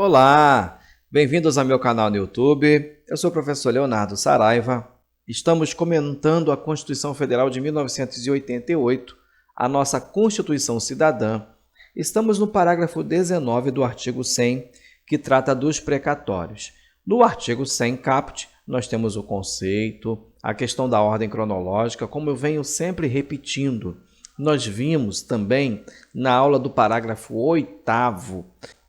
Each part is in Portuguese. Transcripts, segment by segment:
Olá, bem-vindos ao meu canal no YouTube. Eu sou o professor Leonardo Saraiva. Estamos comentando a Constituição Federal de 1988, a nossa Constituição Cidadã. Estamos no parágrafo 19 do artigo 100, que trata dos precatórios. No artigo 100 caput, nós temos o conceito, a questão da ordem cronológica, como eu venho sempre repetindo. Nós vimos também na aula do parágrafo 8º,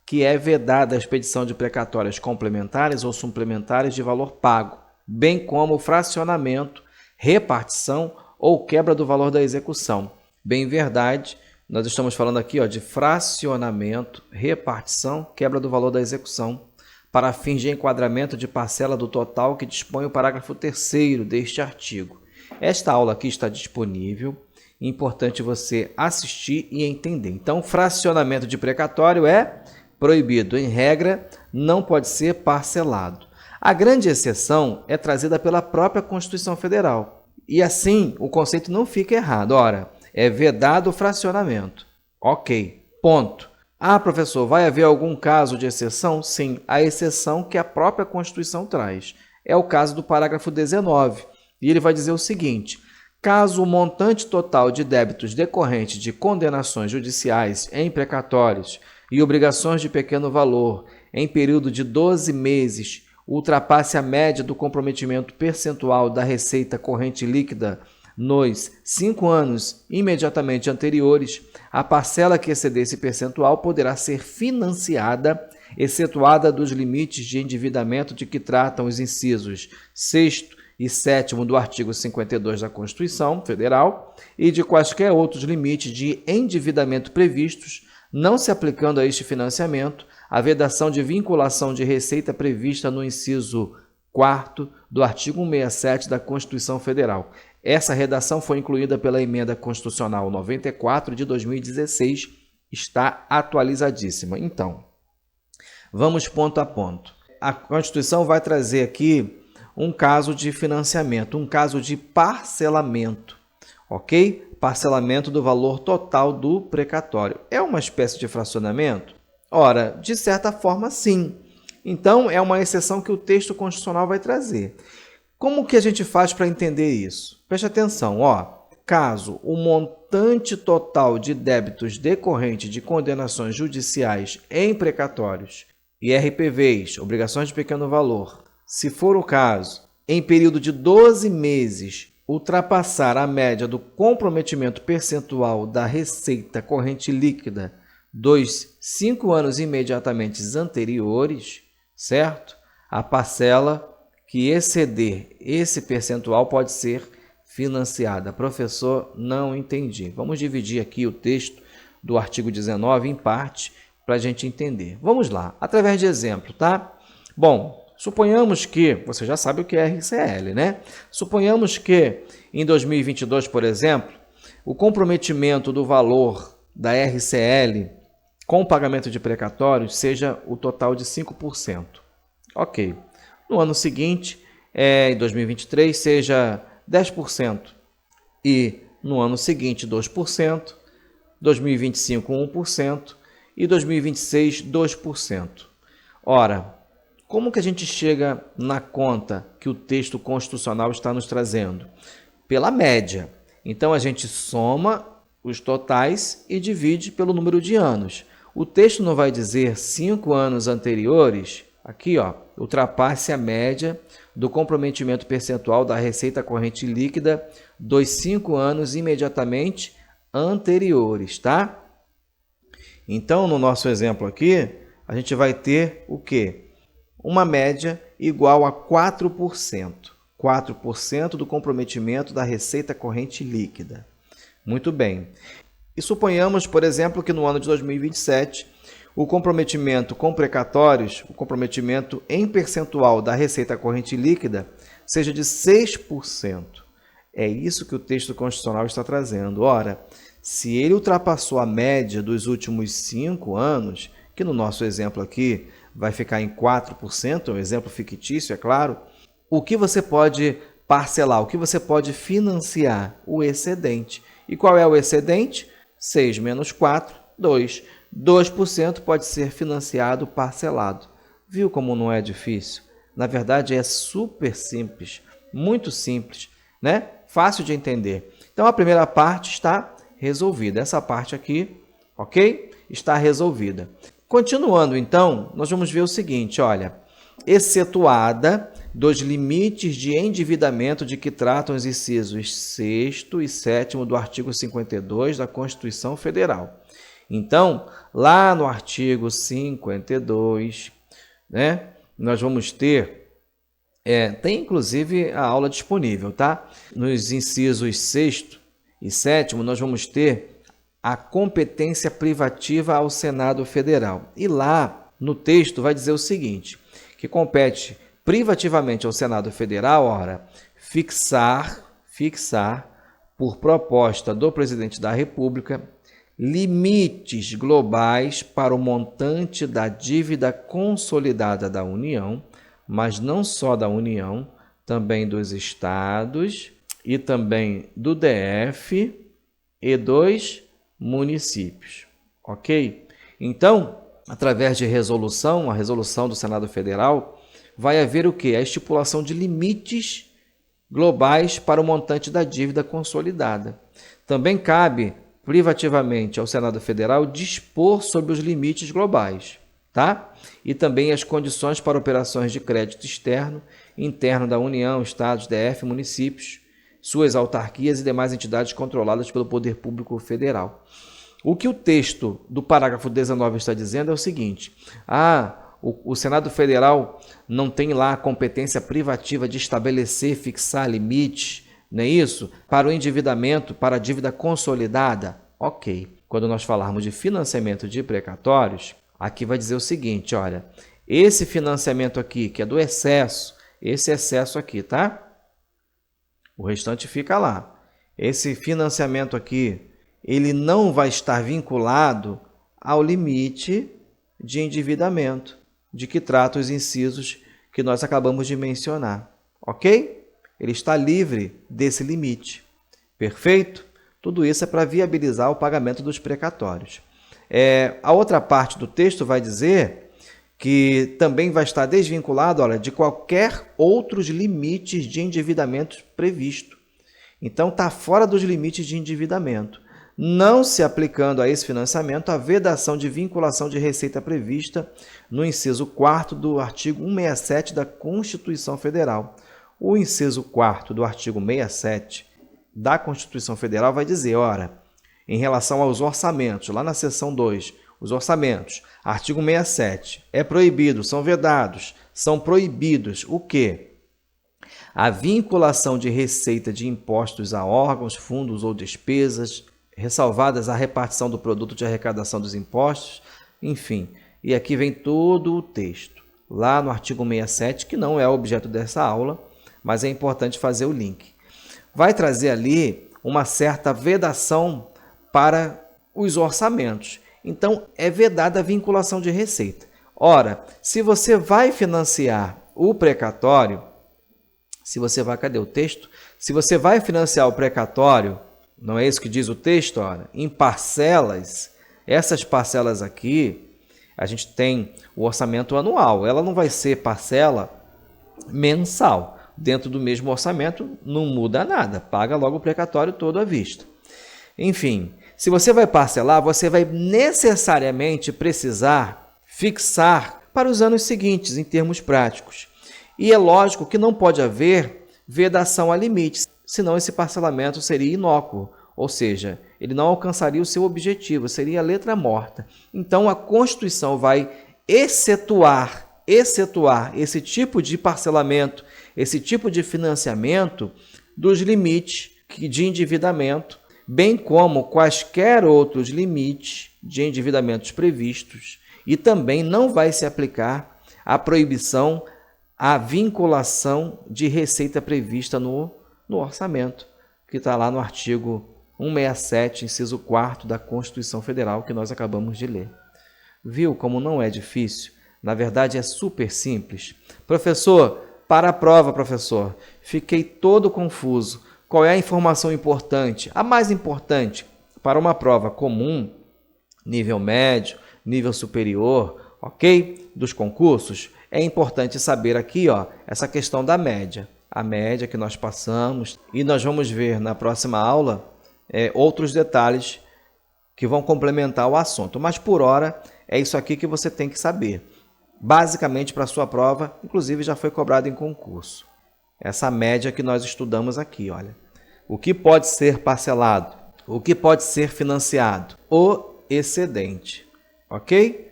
que é vedada a expedição de precatórias complementares ou suplementares de valor pago, bem como fracionamento, repartição ou quebra do valor da execução. Bem verdade, nós estamos falando aqui de fracionamento, repartição, quebra do valor da execução, para fins de enquadramento de parcela do total que dispõe o parágrafo 3º deste artigo. Esta aula aqui está disponível, é importante você assistir e entender. Então, fracionamento de precatório é proibido, em regra, não pode ser parcelado. A grande exceção é trazida pela própria Constituição Federal. E assim, o conceito não fica errado. Ora, é vedado o fracionamento. Ok, ponto. Ah, professor, vai haver algum caso de exceção? Sim, a exceção que a própria Constituição traz. É o caso do parágrafo 19. E ele vai dizer o seguinte: caso o montante total de débitos decorrentes de condenações judiciais em precatórios e obrigações de pequeno valor em período de 12 meses ultrapasse a média do comprometimento percentual da receita corrente líquida nos 5 anos imediatamente anteriores, a parcela que exceder esse percentual poderá ser financiada, excetuada dos limites de endividamento de que tratam os incisos 6º e 7º do artigo 52 da Constituição Federal e de quaisquer outros limites de endividamento previstos, não se aplicando a este financiamento a vedação de vinculação de receita prevista no inciso 4º do artigo 167 da Constituição Federal. Essa redação foi incluída pela Emenda Constitucional 94 de 2016, está atualizadíssima. Então, vamos ponto a ponto. A Constituição vai trazer aqui um caso de financiamento, um caso de parcelamento, ok? Parcelamento do valor total do precatório. É uma espécie de fracionamento? Ora, de certa forma, sim. Então, é uma exceção que o texto constitucional vai trazer. Como que a gente faz para entender isso? Preste atenção, caso o montante total de débitos decorrente de condenações judiciais em precatórios e RPVs, obrigações de pequeno valor, se for o caso, em período de 12 meses, ultrapassar a média do comprometimento percentual da receita corrente líquida dos 5 anos imediatamente anteriores, certo? A parcela que exceder esse percentual pode ser financiada. Professor, não entendi. Vamos dividir aqui o texto do artigo 19 em parte para a gente entender. Vamos lá, através de exemplo, tá? Bom, suponhamos que, você já sabe o que é RCL, né? Suponhamos que em 2022, por exemplo, o comprometimento do valor da RCL com o pagamento de precatórios seja o total de 5%. Ok. No ano seguinte, em 2023, seja 10%. E no ano seguinte, 2%. 2025, 1%. E 2026, 2%. Ora, como que a gente chega na conta que o texto constitucional está nos trazendo? Pela média. Então, a gente soma os totais e divide pelo número de anos. O texto não vai dizer 5 anos anteriores, aqui, ultrapasse a média do comprometimento percentual da receita corrente líquida dos 5 anos imediatamente anteriores, tá? Então, no nosso exemplo aqui, a gente vai ter o quê? Uma média igual a 4%. 4% do comprometimento da receita corrente líquida. Muito bem. E suponhamos, por exemplo, que no ano de 2027, o comprometimento com precatórios, o comprometimento em percentual da receita corrente líquida, seja de 6%. É isso que o texto constitucional está trazendo. Ora, se ele ultrapassou a média dos últimos 5 anos, que no nosso exemplo aqui vai ficar em 4%, é um exemplo fictício, é claro, o que você pode parcelar, o que você pode financiar? O excedente. E qual é o excedente? 6 menos 4, 2. 2% pode ser financiado parcelado. Viu como não é difícil? Na verdade, é super simples, muito simples, né? Fácil de entender. Então, a primeira parte está resolvida. Essa parte aqui, ok? Está resolvida. Continuando, então, nós vamos ver o seguinte, olha, excetuada dos limites de endividamento de que tratam os incisos 6º e 7º do artigo 52 da Constituição Federal. Então, lá no artigo 52, né, nós vamos ter, tem inclusive a aula disponível, tá? Nos incisos 6º e 7º, nós vamos ter a competência privativa ao Senado Federal. E lá, no texto, vai dizer o seguinte, que compete privativamente ao Senado Federal, ora, fixar, por proposta do presidente da República, limites globais para o montante da dívida consolidada da União, mas não só da União, também dos estados e também do DF e dos municípios, ok? Então, através de resolução, a resolução do Senado Federal, vai haver o quê? A estipulação de limites globais para o montante da dívida consolidada. Também cabe privativamente ao Senado Federal dispor sobre os limites globais, tá? E também as condições para operações de crédito externo e interno da União, estados, DF, municípios, suas autarquias e demais entidades controladas pelo poder público federal. O que o texto do parágrafo 19 está dizendo é o seguinte: o Senado Federal não tem lá a competência privativa de estabelecer, fixar limites, não é isso? Para o endividamento, para a dívida consolidada? Ok. Quando nós falarmos de financiamento de precatórios, aqui vai dizer o seguinte, olha, esse financiamento aqui, que é do excesso, esse excesso aqui, tá? O restante fica lá. Esse financiamento aqui, ele não vai estar vinculado ao limite de endividamento, de que trata os incisos que nós acabamos de mencionar, ok? Ele está livre desse limite, perfeito? Tudo isso é para viabilizar o pagamento dos precatórios. A outra parte do texto vai dizer que também vai estar desvinculado, olha, de qualquer outros limites de endividamento previsto. Então, está fora dos limites de endividamento, não se aplicando a esse financiamento a vedação de vinculação de receita prevista no inciso 4º do artigo 167 da Constituição Federal. O inciso 4º do artigo 67 da Constituição Federal vai dizer, ora, em relação aos orçamentos, lá na seção 2, os orçamentos, artigo 67, é proibido, são vedados, são proibidos o quê? A vinculação de receita de impostos a órgãos, fundos ou despesas, ressalvadas a repartição do produto de arrecadação dos impostos, enfim. E aqui vem todo o texto, lá no artigo 67, que não é objeto dessa aula, mas é importante fazer o link. Vai trazer ali uma certa vedação para os orçamentos. Então, é vedada a vinculação de receita. Ora, se você vai financiar o precatório, cadê o texto? Se você vai financiar o precatório, não é isso que diz o texto? Ora, em parcelas, essas parcelas aqui, a gente tem o orçamento anual, ela não vai ser parcela mensal. Dentro do mesmo orçamento, não muda nada, paga logo o precatório todo à vista. Enfim, se você vai parcelar, você vai necessariamente precisar fixar para os anos seguintes, em termos práticos. E é lógico que não pode haver vedação a limites, senão esse parcelamento seria inócuo, ou seja, ele não alcançaria o seu objetivo, seria letra morta. Então, a Constituição vai excetuar esse tipo de parcelamento, esse tipo de financiamento dos limites de endividamento, bem como quaisquer outros limites de endividamentos previstos, e também não vai se aplicar a proibição à vinculação de receita prevista no orçamento, que está lá no artigo 167, inciso 4º da Constituição Federal, que nós acabamos de ler. Viu como não é difícil? Na verdade, é super simples. Professor, para a prova, professor, fiquei todo confuso. Qual é a informação importante? A mais importante para uma prova comum, nível médio, nível superior, ok? Dos concursos, é importante saber aqui, ó, essa questão da média. A média que nós passamos, e nós vamos ver na próxima aula outros detalhes que vão complementar o assunto. Mas por hora é isso aqui que você tem que saber. Basicamente para a sua prova, inclusive já foi cobrado em concurso. Essa média que nós estudamos aqui, olha. O que pode ser parcelado? O que pode ser financiado? O excedente, ok?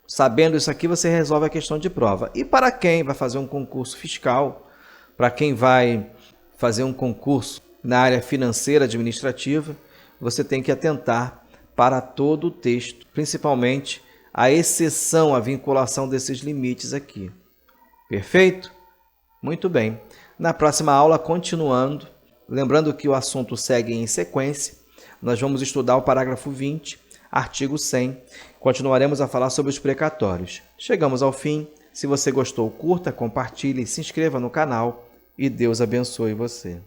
Sabendo isso aqui, você resolve a questão de prova. E para quem vai fazer um concurso fiscal, para quem vai fazer um concurso na área financeira administrativa, você tem que atentar para todo o texto, principalmente a exceção, a vinculação desses limites aqui. Perfeito? Muito bem. Na próxima aula, continuando, lembrando que o assunto segue em sequência, nós vamos estudar o parágrafo 20, artigo 100. Continuaremos a falar sobre os precatórios. Chegamos ao fim. Se você gostou, curta, compartilhe, se inscreva no canal e Deus abençoe você.